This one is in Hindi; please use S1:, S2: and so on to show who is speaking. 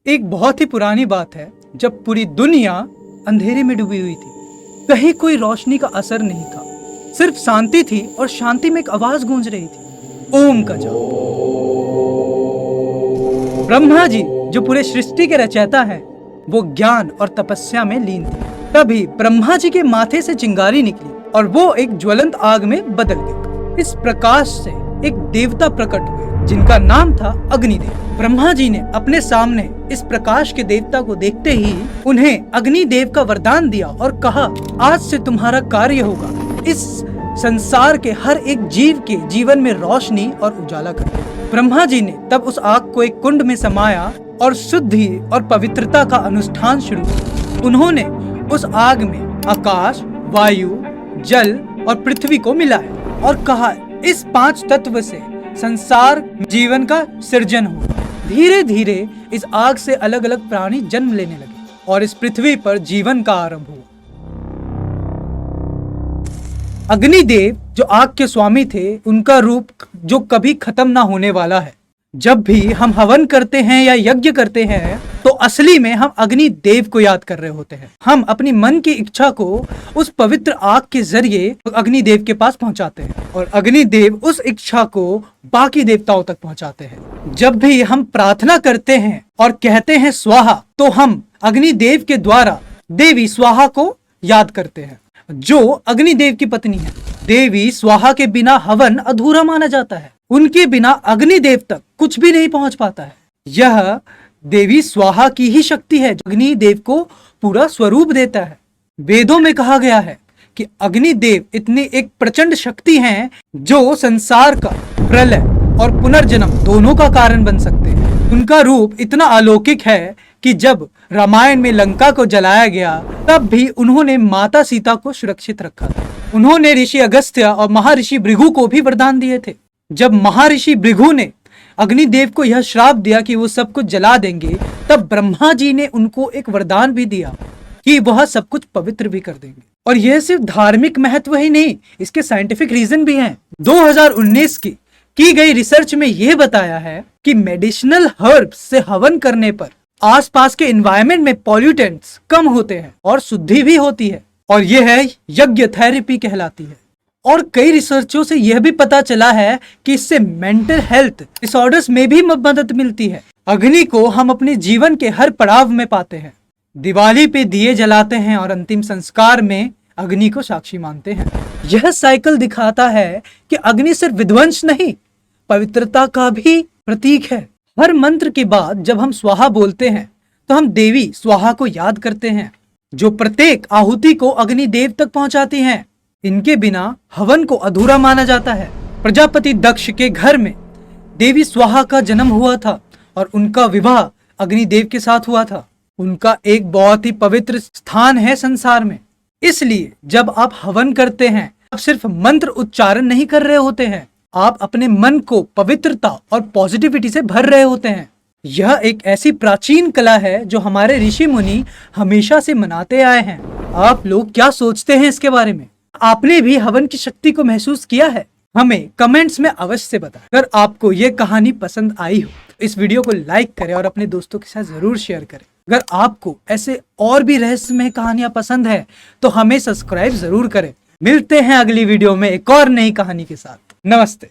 S1: एक बहुत ही पुरानी बात है, जब पूरी दुनिया अंधेरे में डूबी हुई थी। कहीं कोई रोशनी का असर नहीं था, सिर्फ शांति थी और शांति में एक आवाज गूंज रही थी, ओम का जाप। ब्रह्मा जी जो पूरे सृष्टि के रचयिता हैं, वो ज्ञान और तपस्या में लीन थे। तभी ब्रह्मा जी के माथे से चिंगारी निकली और वो एक ज्वलंत आग में बदल गई। इस प्रकाश से एक देवता प्रकट हुए जिनका नाम था अग्निदेव। ब्रह्मा जी ने अपने सामने इस प्रकाश के देवता को देखते ही उन्हें अग्निदेव का वरदान दिया और कहा, आज से तुम्हारा कार्य होगा इस संसार के हर एक जीव के जीवन में रोशनी और उजाला करना। ब्रह्मा जी ने तब उस आग को एक कुंड में समाया और शुद्धि और पवित्रता का अनुष्ठान शुरू किया। उन्होंने उस आग में आकाश, वायु, जल और पृथ्वी को मिलाया और कहा, इस 5 तत्व से संसार जीवन का सृजन हुआ। धीरे धीरे इस आग से अलग अलग प्राणी जन्म लेने लगे और इस पृथ्वी पर जीवन का आरंभ हुआ। अग्निदेव जो आग के स्वामी थे, उनका रूप जो कभी खत्म ना होने वाला है। जब भी हम हवन करते हैं या यज्ञ करते हैं तो असली में हम अग्निदेव को याद कर रहे होते हैं। हम अपनी मन की इच्छा को उस पवित्र आग के जरिए अग्निदेव के पास पहुंचाते हैं और अग्निदेव उस इच्छा को बाकी देवताओं तक पहुंचाते हैं। जब भी हम प्रार्थना करते हैं और कहते हैं स्वाहा, तो हम अग्निदेव के द्वारा देवी स्वाहा को याद करते हैं, जो अग्निदेव की पत्नी है। देवी स्वाहा के बिना हवन अधूरा माना जाता है। उनके बिना अग्निदेव तक कुछ भी नहीं पहुंच पाता है। यह देवी स्वाहा की ही शक्ति है जो अग्निदेव को पूरा स्वरूप देता है। वेदों में कहा गया है कि अग्निदेव इतनी एक प्रचंड शक्ति हैं जो संसार का प्रलय और पुनर्जन्म दोनों का कारण बन सकते हैं। उनका रूप इतना अलौकिक है कि जब रामायण में लंका को जलाया गया तब भी उन्होंने माता सीता को सुरक्षित रखा था। उन्होंने ऋषि अगस्त्य और महर्षि भृगु को भी वरदान दिए थे। जब महर्षि भृगु ने अग्निदेव को यह श्राप दिया कि वो सब कुछ जला देंगे, तब ब्रह्मा जी ने उनको एक वरदान भी दिया कि वह सब कुछ पवित्र भी कर देंगे। और यह सिर्फ धार्मिक महत्व ही नहीं, इसके साइंटिफिक रीजन भी हैं। 2019 की गई रिसर्च में यह बताया है कि मेडिसिनल हर्ब्स से हवन करने पर आसपास के एनवायरनमेंट में पॉल्यूटेंट्स कम होते हैं और शुद्धि भी होती है, और यह है यज्ञ थेरेपी कहलाती है। और कई रिसर्चों से यह भी पता चला है कि इससे मेंटल हेल्थ डिसऑर्डर्स में भी मदद मिलती है। अग्नि को हम अपने जीवन के हर पड़ाव में पाते हैं। दिवाली पे दिए जलाते हैं और अंतिम संस्कार में अग्नि को साक्षी मानते हैं। यह साइकिल दिखाता है कि अग्नि सिर्फ विध्वंस नहीं, पवित्रता का भी प्रतीक है। हर मंत्र के बाद जब हम स्वाहा बोलते हैं तो हम देवी स्वाहा को याद करते हैं, जो प्रत्येक आहुति को अग्निदेव तक पहुंचाती हैं। इनके बिना हवन को अधूरा माना जाता है। प्रजापति दक्ष के घर में देवी स्वाहा का जन्म हुआ था और उनका विवाह अग्निदेव के साथ हुआ था। उनका एक बहुत ही पवित्र स्थान है संसार में। इसलिए जब आप हवन करते हैं, आप सिर्फ मंत्र उच्चारण नहीं कर रहे होते हैं, आप अपने मन को पवित्रता और पॉजिटिविटी से भर रहे होते हैं। यह एक ऐसी प्राचीन कला है जो हमारे ऋषि मुनि हमेशा से मनाते आए हैं। आप लोग क्या सोचते हैं इसके बारे में? आपने भी हवन की शक्ति को महसूस किया है? हमें कमेंट्स में अवश्य से बताएं। अगर आपको ये कहानी पसंद आई हो तो इस वीडियो को लाइक करें और अपने दोस्तों के साथ जरूर शेयर करें। अगर आपको ऐसे और भी रहस्यमय कहानियां पसंद है तो हमें सब्सक्राइब जरूर करें। मिलते हैं अगली वीडियो में एक और नई कहानी के साथ। नमस्ते।